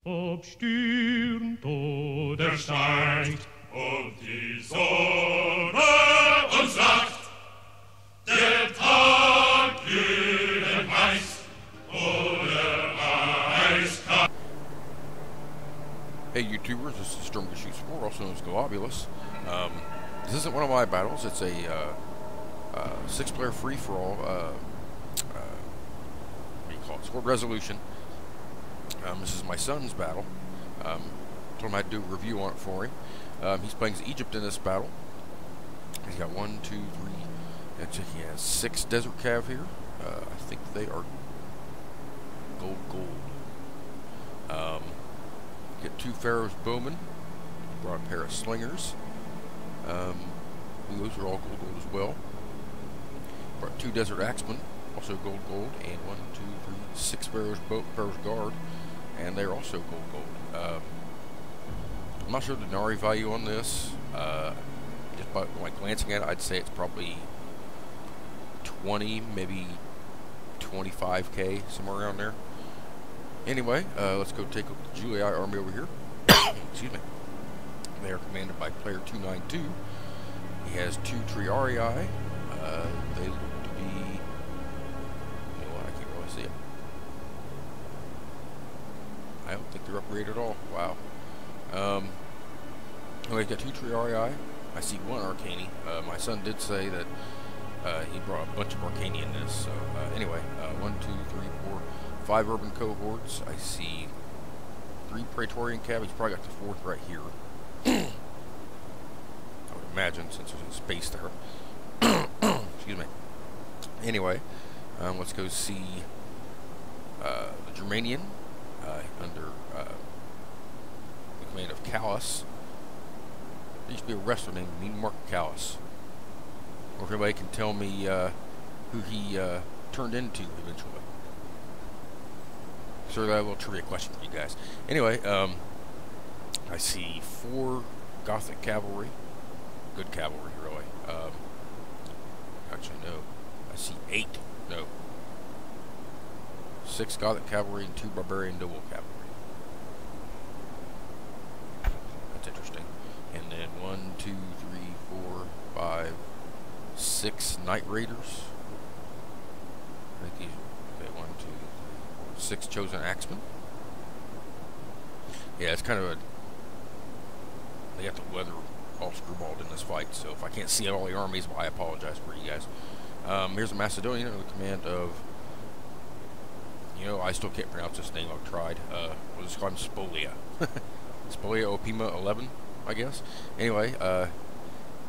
Obstürmt oder steigt, und die Sonne uns sagt, der Tag glühend heiß oder eiskalt. Hey YouTubers, this is Sturmgeschütz Sport, also known as Globulus. This isn't one of my battles, it's a 6-player free-for-all, what do you call it, Sword Resolution. This is my son's battle. Told him I'd do a review on it for him. He's playing as Egypt in this battle. He's got 1, 2, 3, actually he has 6 Desert Cav here. I think they are gold. Get 2 Pharaoh's Bowmen. Brought a pair of Slingers. Those are all gold as well. Brought 2 Desert Axemen, also gold, and 1, 2, 3, 6 Pharaoh's Guard, and they're also gold. I'm not sure the Nari value on this. Just by like glancing at it, I'd say it's probably 20, maybe 25k, somewhere around there. Anyway, let's go take up the Julii army over here. Excuse me. They are commanded by player 292. He has 2 Triarii. They look to be, you know what, I can't really see it. I don't think they're upgraded at all. Wow. Anyway, he's got 2 Triarii. I see 1 Arcani. My son did say that he brought a bunch of Arcani in this. So anyway, 1, 2, 3, 4, 5 urban cohorts. I see 3 Praetorian Cav. He's probably got the 4th right here. I would imagine, since there's a space there. Excuse me. Anyway, let's go see the Germanian under the command of Callus. There used to be a wrestler named Mean Mark Callus. Or if anybody can tell me who he turned into eventually. So I have a little trivia question for you guys. Anyway, I see 4 Gothic cavalry. Good cavalry, really. Actually, no. I see 8. No. 6 Gothic cavalry and 2 Barbarian noble cavalry. That's interesting. And then 1, 2, 3, 4, 5, 6 Knight Raiders. I think these. Okay, 1, 2, 3, 4, 6 Chosen Axemen. Yeah, it's kind of a. They got the weather all screwballed in this fight, so if I can't see all the armies, well, I apologize for you guys. Here's a Macedonian under the command of, you know, I still can't pronounce this name, I've tried. We'll just call him Spolia. Spolia Opima 11, I guess. Anyway,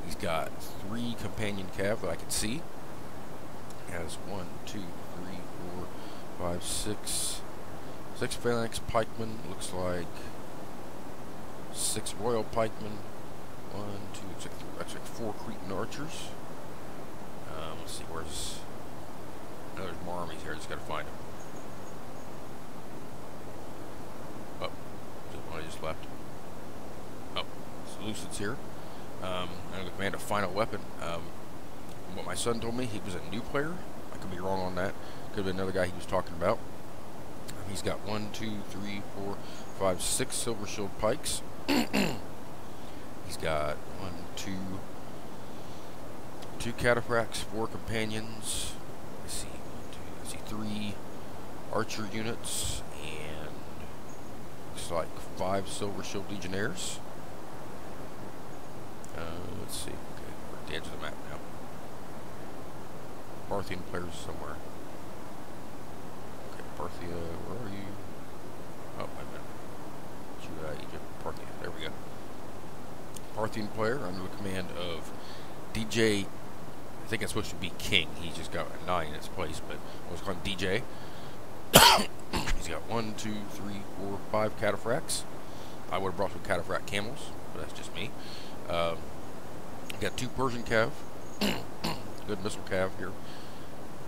he's got 3 companion cav that I can see. He has 1, 2, 3, 4, 5, 6 phalanx pikemen, looks like 6 royal pikemen, 1, 2, it's like 4 Cretan archers. Let's see, where's... I know there's more armies here, I just gotta find them. Oh, just one I just left. Oh, Seleucid's here. Under the command of Final Weapon. What my son told me, he was a new player. I could be wrong on that. Could have been another guy he was talking about. He's got 1, 2, 3, 4, 5, 6 Silver Shield pikes. He's got 1, 2 cataphracts, 4 companions. I see 3 archer units, and looks like 5 Silver Shield Legionnaires. Let's see. Okay, we're at the edge of the map now. Parthian players somewhere. Okay, Parthia, where are you? Oh, wait a minute. Egypt, Parthia. There we go. Parthian player under the command of DJ. I think it's supposed to be King. He's just got a 9 in its place, but let's call him DJ. He's got 1, 2, 3, 4, 5 cataphracts. I would have brought some cataphract camels, but that's just me. Got 2 Persian cav. Good missile cav here.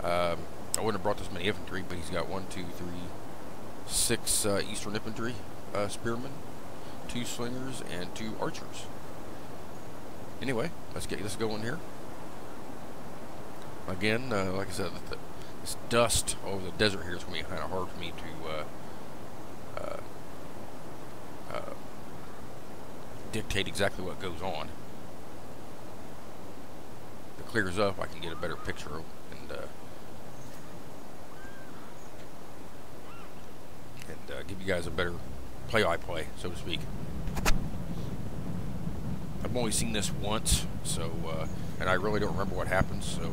I wouldn't have brought this many infantry, but he's got 1, 2, 3, 6 Eastern infantry spearmen, 2 slingers, and 2 archers. Anyway, let's get this going here. Again, like I said, this dust over the desert here is going to be kind of hard for me to dictate exactly what goes on. If it clears up, I can get a better picture and give you guys a better play-by-play, so to speak. I've only seen this once, so and I really don't remember what happens. So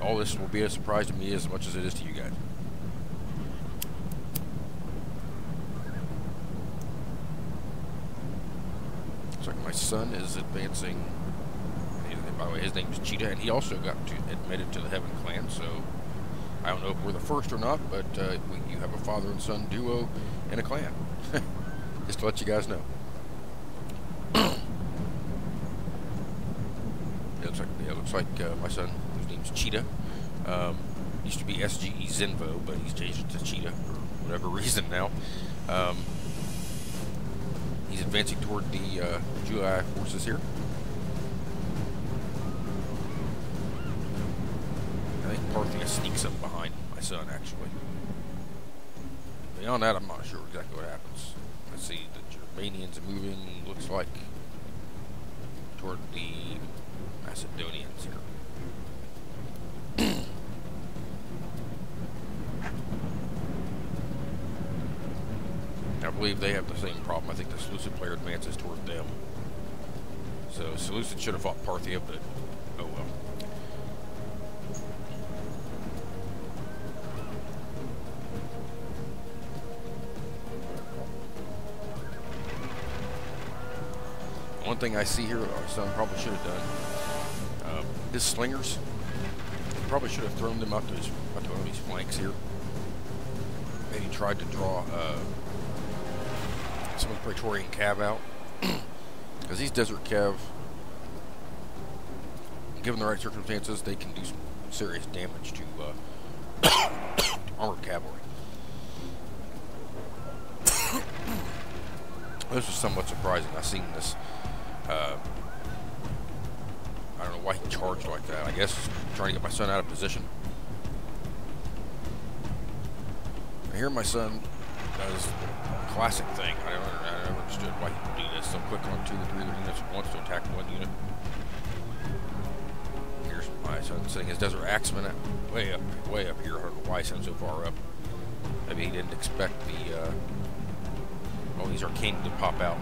all this will be a surprise to me as much as it is to you guys. Looks like my son is advancing. By the way, his name is Cheetah, and he also got admitted to the Heaven Clan. So I don't know if we're the first or not, but you have a father and son duo in a clan. Just to let you guys know. It looks like my son, whose name's Cheetah, used to be SGE Zenvo, but he's changed it to Cheetah for whatever reason now. He's advancing toward the Julii forces here. I think Parthia sneaks up behind my son, actually. Beyond that, I'm not sure exactly what happens. Let's see, the Germanians are moving, looks like, toward the Macedonians here. I believe they have the same problem. I think the Seleucid player advances toward them. So Seleucid should have fought Parthia, but oh well. One thing I see here, our son probably should have done, his slingers, he probably should have thrown them out to one of these flanks here. Maybe tried to draw some of the Praetorian Cav out, because these Desert Cav, given the right circumstances, they can do some serious damage to armored cavalry. This was somewhat surprising. I seen this. I don't know why he charged like that. I guess trying to get my son out of position. I hear my son does a classic thing. I never understood why he would do this. So click on 2 or 3 other units at once to attack one unit. Here's my son setting his Desert Axeman way up here. I don't know why he's so far up. Maybe he didn't expect the all these Arcane to pop out.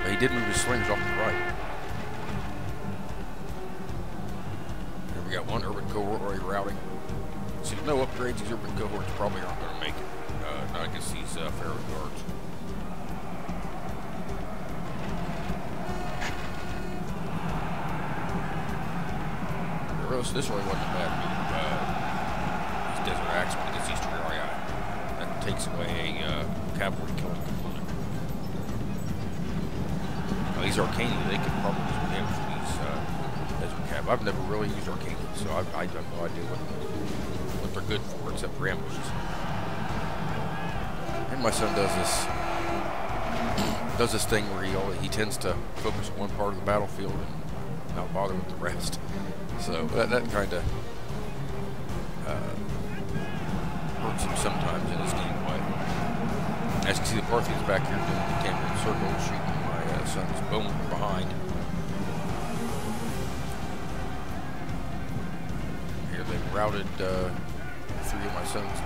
But he did move his slings off to the right. Here we got one urban cohort already routing. So with no upgrades, these urban cohorts probably aren't going to make it. Not against these Pharaoh guards. This really wasn't a bad move. These Desert Axemen against these Triarii. That takes away a cavalry killing component. Now, these Arcane, they can probably do some damage to these Desert Cav. I've never really used Arcane, so I have no idea what they're good for, except for ambushes. And my son does this thing where he tends to focus on one part of the battlefield and not bother with the rest. So that kind of hurts him sometimes in his gameplay. As you can see, the Parthians back here doing the Cambrian circle, shooting my son's bone from behind. Here they've routed 2 of my son's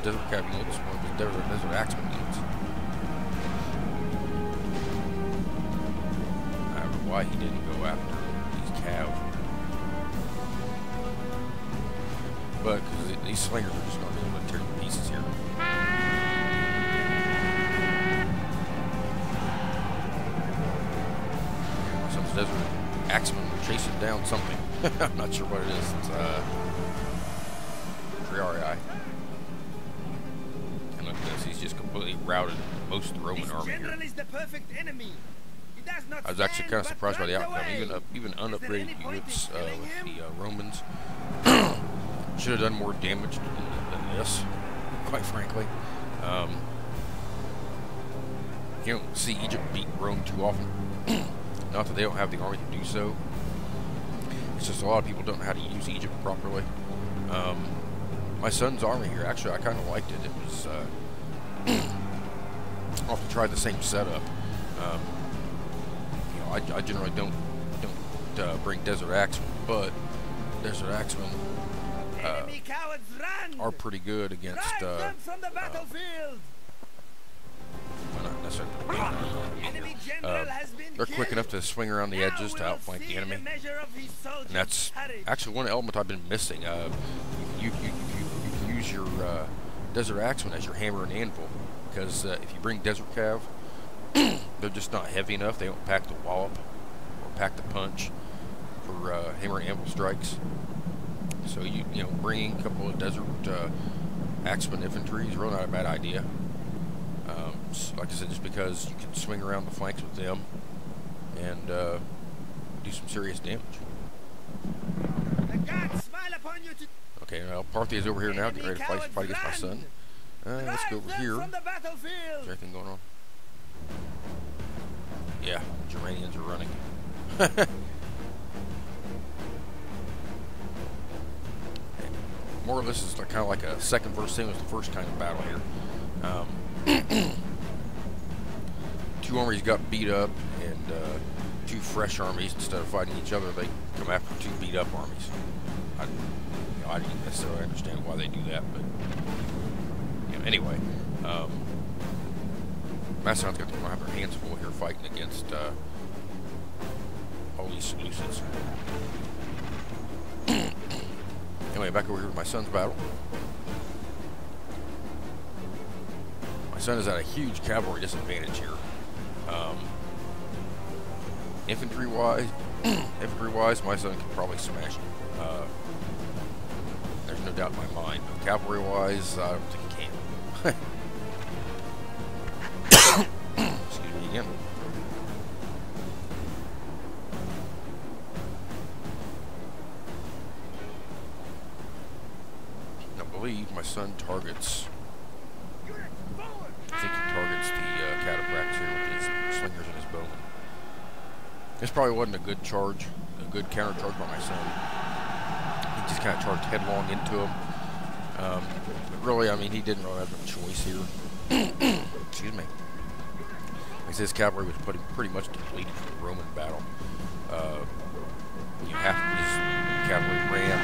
Desert Cav units, one of his Desert Axeman units. I don't know why he didn't go after these Cav. But because these slingers are just going to be able to tear to pieces here. Some Desert Axemen chasing down something. I'm not sure what it is. It's Triarii. And look at this, he's just completely routed most of the Roman army here. Is the perfect enemy. I was actually kind of surprised by the outcome. Even unupgraded units with the Romans should have done more damage than this, quite frankly. You don't see Egypt beat Rome too often. Not that they don't have the army to do so. It's just a lot of people don't know how to use Egypt properly. My son's army here, actually, I kind of liked it. It was often try the same setup. You know, I generally don't bring Desert Axemen, but Desert Axemen are pretty good against. Well, not necessarily. They're quick enough to swing around the edges to outflank the enemy, and that's actually one element I've been missing. You can use your Desert Axemen as your hammer and anvil, because if you bring Desert Cav, they're just not heavy enough. They don't pack the wallop or pack the punch for hammer and anvil strikes. So you know, bringing a couple of Desert Axemen infantry is really not a bad idea. Like I said, just because you can swing around the flanks with them and do some serious damage. Okay, well, Parthia's over here now, getting ready to fight against my son. Let's go over here. Is there anything going on? Yeah, Germanians are running. More or less, it's like, kind of like a second versus same as the first kind of battle here. Two armies got beat up, and two fresh armies, instead of fighting each other, they come after two beat up armies. I didn't necessarily understand why they do that, but you know, anyway, Macedon's got to have their hands full here fighting against all these Seleucids. Anyway, back over here with my son's battle. My son is at a huge cavalry disadvantage here. Infantry-wise, my son can probably smash him. There's no doubt in my mind. But cavalry-wise, I don't think he can. Excuse me again. I believe my son targets. I think he targets the cataphracts here with his slingers and his bowmen. This probably wasn't a good charge, a good counter charge by my son. He just kind of charged headlong into him. But really, I mean, he didn't really have a choice here. Excuse me. His cavalry was pretty much depleted from the Roman battle. You know, half of his cavalry ran, and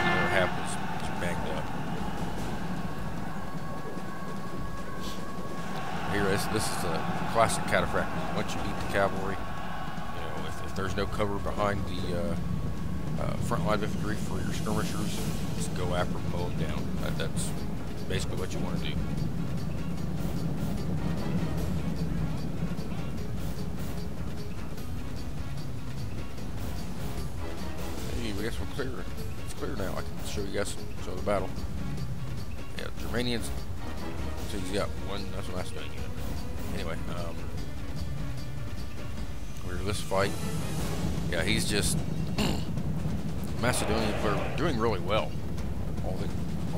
the other half was banged up. Here, this is a classic cataphract. Once you beat the cavalry, you know, if there's no cover behind the front line of infantry for your skirmishers, just go after them, mow them down. That's basically what you want to do. Hey, I guess we're clear. It's clear now. I can show you guys some of the battle. Yeah, Germanians. So he's got one. That's what I'm doing. Anyway, we're this fight. Yeah, he's just Macedonian player doing really well. All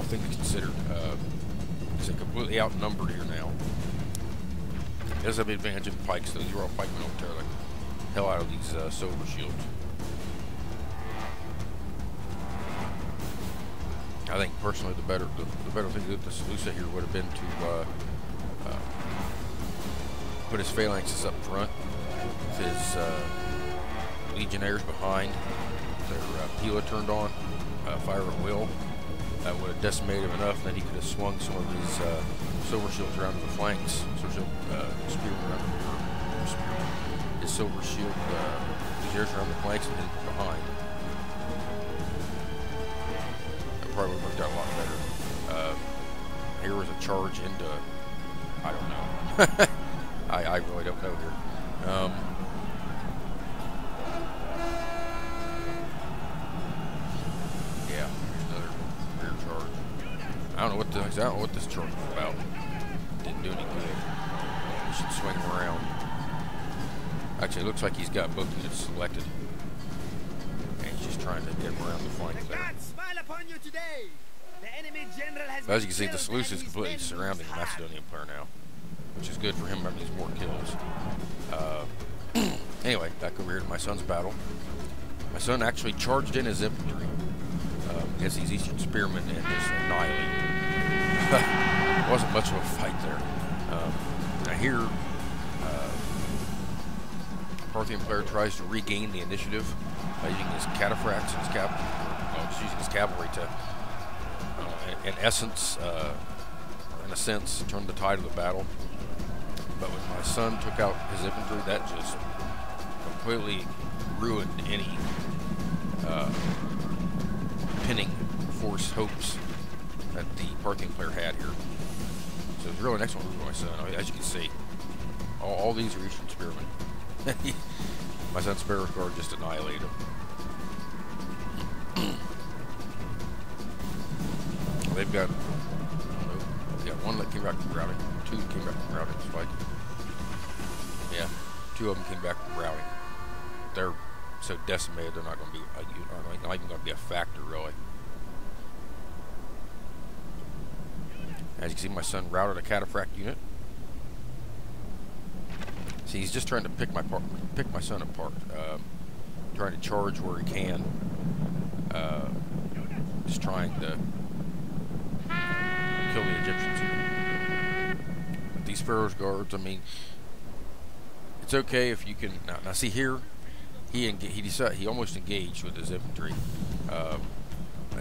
things considered, he's completely outnumbered here now. He does have the advantage of pikes. These are all pikemen over there, like hell out of these silver shields. I think personally the better thing to do with the Seleucid here would have been to put his phalanxes up front, with his legionnaires behind, their pila turned on, fire at will. That would have decimated him enough, and then he could have swung some of his silver shields around to the flanks. Silver shield spearmen around the rear, his silver shield legionnaires around the flanks, and then behind. Probably would have worked out a lot better. Here was a charge into, I don't know. I really don't know here. Yeah, another rear charge. I don't know what this charge was about. Didn't do any good. He should swing him around. Actually, it looks like he's got both units selected. And he's just trying to get him around the flank there. But as you can see, the Seleucid is completely surrounding the Macedonian player now, which is good for him. That means more kills. Anyway, back over here to my son's battle. My son actually charged in his infantry against these Eastern spearmen and just annihilated. It wasn't much of a fight there. Now here, Parthian player tries to regain the initiative by using his cataphracts and his just using his cavalry to, in essence, in a sense, turn the tide of the battle. But when my son took out his infantry, that just completely ruined any pinning force hopes that the Parthian player had here. So it was really an excellent move by my son. As you can see, all these are Eastern Spearmen. My son's Sparrow's Guard just annihilated him. They've got, one that came back from routing, two came back from routing, it's like, yeah, two of them came back from routing. They're so decimated, they're not going to be, not even going to be a factor, really. As you can see, my son routed a cataphract unit. See, he's just trying to pick my son apart, trying to charge where he can, just trying to kill the Egyptians here. But these Pharaoh's Guards, I mean, it's okay if you can. Now see here, he almost engaged with his infantry. I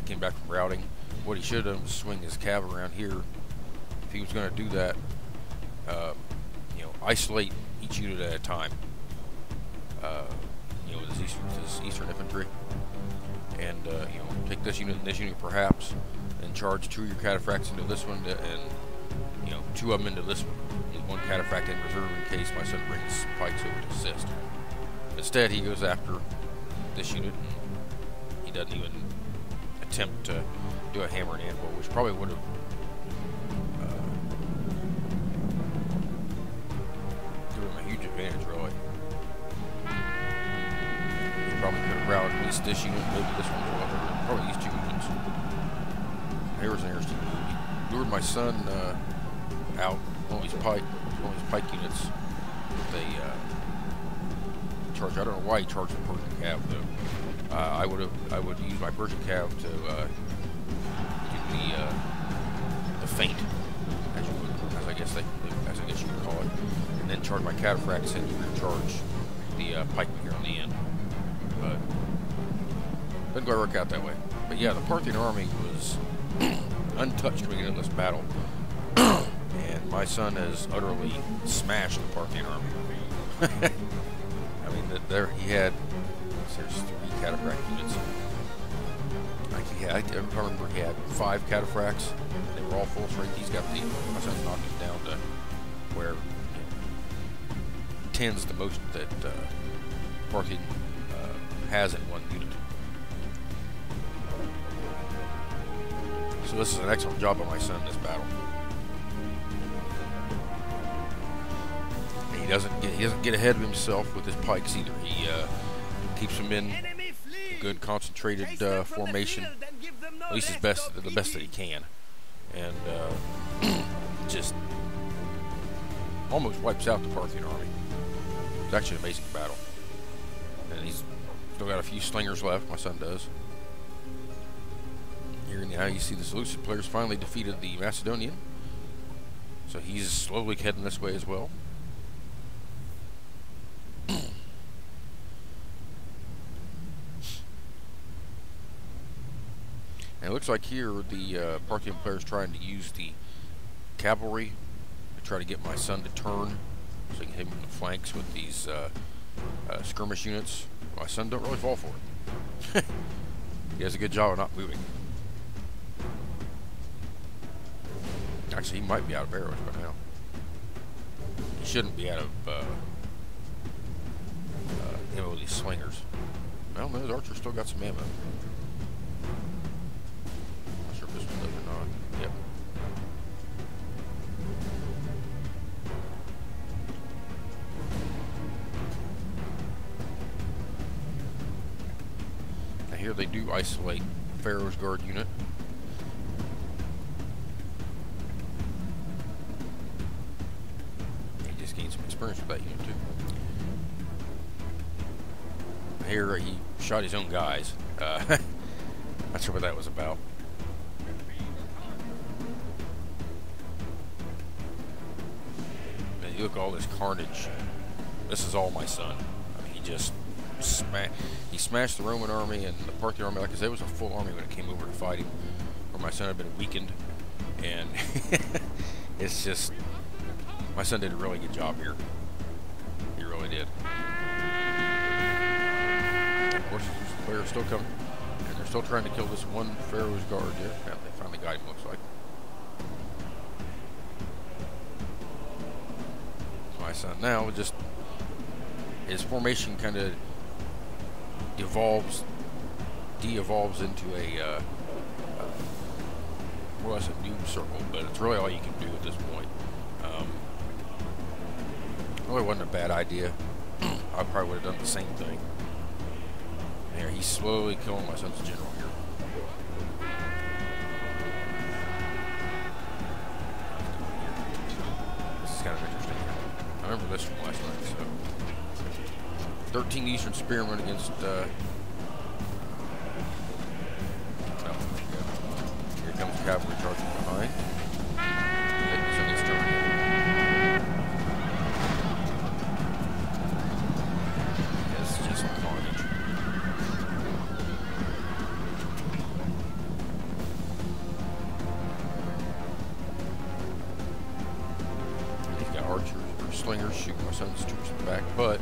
came back from routing. What he should have done was swing his cavalry around here. If he was going to do that, isolate each unit at a time. With his eastern infantry, and take this unit and this unit perhaps, and charge two of your cataphracts into this one, and two of them into this one. Leave one cataphract in reserve in case my son brings pikes over to assist. Instead, he goes after this unit, and he doesn't even attempt to do a hammer and anvil, which probably would have given him a huge advantage, really. Probably could have routed at least this unit, maybe this one as well. Probably these two units. Here was an interesting move. He lured my son out, one of his pike units with a charge. I don't know why he charged the Persian cav though. I would use my Persian cav to do the feint, as I guess you would call it, and then charge my cataphracts in to recharge the pikemen here on the end. But didn't quite work out that way. But yeah, the Parthian army was untouched going into this battle, and my son has utterly smashed the Parthian army. I mean, there he had. There's 3 cataphract units. I remember he had 5 cataphracts. They were all full strength. He's got my son's knocked it down to where 10's the most that Parthian has in one unit. So this is an excellent job by my son in this battle. And he doesn't get ahead of himself with his pikes either. He keeps them in good concentrated formation, at least the best that he can, and just almost wipes out the Parthian army. It's actually an amazing battle, and he's still got a few slingers left. My son does. Here now you see the Seleucid players finally defeated the Macedonian, so he's slowly heading this way as well. And it looks like here the Parthian players trying to use the cavalry to try to get my son to turn, so he can hit him in the flanks with these skirmish units. My son don't really fall for it. He does a good job of not moving. Actually, he might be out of arrows by now. He shouldn't be out of ammo with these slingers. Well, no, those archers still got some ammo. Not sure if this one does or not. Yep. Now here they do isolate Pharaoh's Guard unit. Some experience with that unit too. Here he shot his own guys. Not sure what that was about. You look at all this carnage. This is all my son. I mean, he just smashed the Roman army and the Parthian army. Like I said, it was a full army when it came over to fight him. Where my son had been weakened, and it's just, my son did a really good job here. He really did. Of course, the players still coming, and they're still trying to kill this one Pharaoh's guard here. Yeah, they finally got him, looks like. My son now just, his formation kind of de-evolves into a well, it's a noob circle, but it's really all you can do at this point. Really wasn't a bad idea. I probably would have done the same thing. There, he's slowly killing my son's general here. This is kind of interesting. I remember this from last night. So, 13 Eastern Spearmen against. Here comes cavalry charging behind. It's on his turn. It's just carnage. He's got archers or slingers shooting my son's troops in the back, but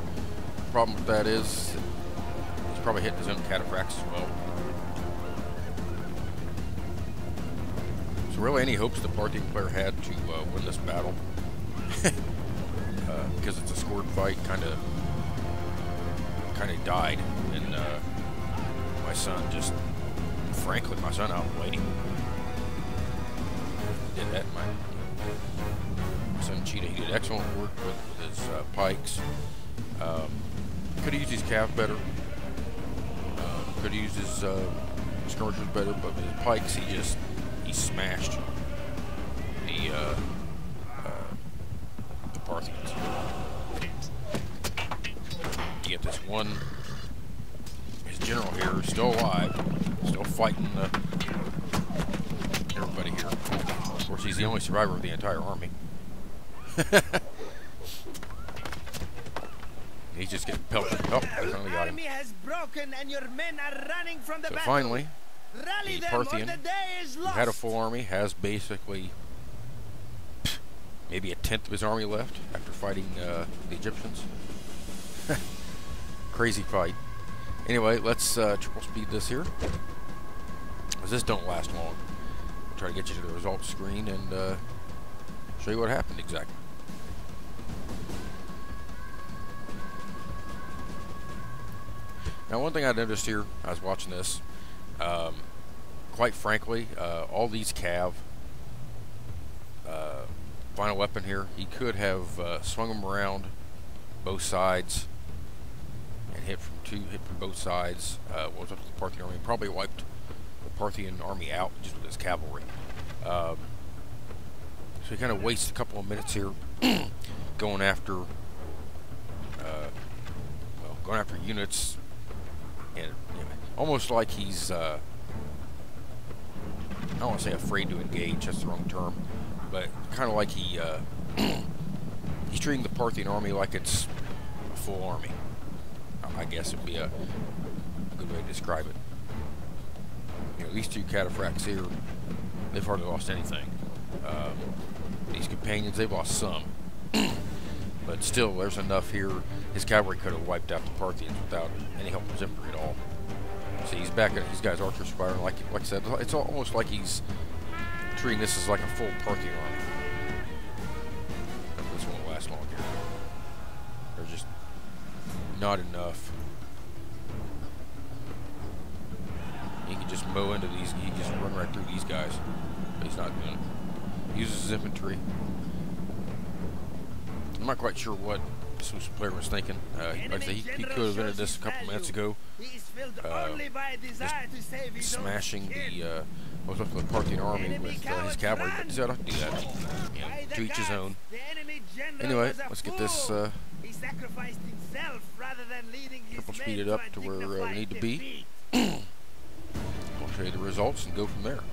the problem with that is he's probably hitting his own cataphracts as well. So really, any hopes the Parthian player had to win this battle, because it's a scored fight, kind of died, and my son just, frankly, my son outplayed him. Did that, my son cheated. He did excellent work with his pikes. Could have used his cav better. Could have used his skirmishers better, but with his pikes, he smashed the Parthians. You get this one, his general here is still alive, still fighting everybody here. Of course, he's the only survivor of the entire army. He's just getting pelted. Oh, they finally got him. So finally, the Parthian, who had a full army, has basically maybe a tenth of his army left after fighting the Egyptians. Crazy fight. Anyway, let's triple speed this here, because this don't last long. I'll try to get you to the results screen and show you what happened exactly. Now, one thing I noticed here, I was watching this, quite frankly, all these cav, final weapon here, he could have swung them around both sides and hit from both sides. What was up to the Parthian army? Probably wiped the Parthian army out just with his cavalry. So he kind of wastes a couple of minutes here going after units, and almost like he's I don't want to say afraid to engage, that's the wrong term, but kind of like he's treating the Parthian army like it's a full army. I guess would be a good way to describe it. These two cataphracts here, they've hardly lost anything. These companions, they've lost some, but still, there's enough here. His cavalry could have wiped out the Parthians without any help from his emperor at all. See, he's back at these guys' archers firing. Like I said, it's almost like he's treating this as like a full Parthian army. This won't last long here. There's just not enough. He can just mow into these. He can just run right through these guys. But he's not doing it. He uses his infantry. I'm not quite sure what this player was thinking. Like I said, he could have entered this a couple minutes ago. Just smashing the most of the Parthian army with his cavalry, but he's not do that. To each his own. Anyway, let's get this triple speeded up to where we need to be. I'll show you the results and go from there.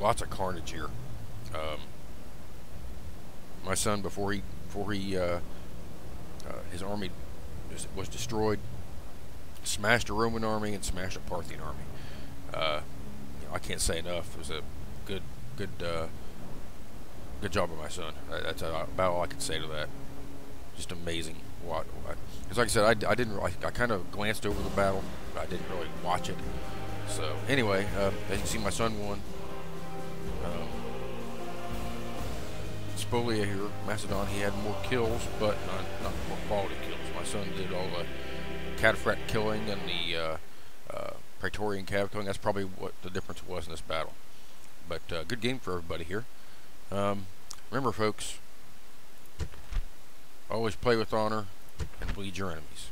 lots of carnage here. My son, before he his army was destroyed, smashed a Roman army and smashed a Parthian army. You know, I can't say enough. It was a good job of my son. That's about all I can say to that. Just amazing. Because like I said, I didn't. I kind of glanced over the battle, but I didn't really watch it. So anyway, as you can see, my son won. Spolia here, Macedon, he had more kills, but not more quality kills. My son did all the cataphract killing and the Praetorian cav killing. That's probably what the difference was in this battle. But good game for everybody here. Remember, folks, always play with honor and bleed your enemies.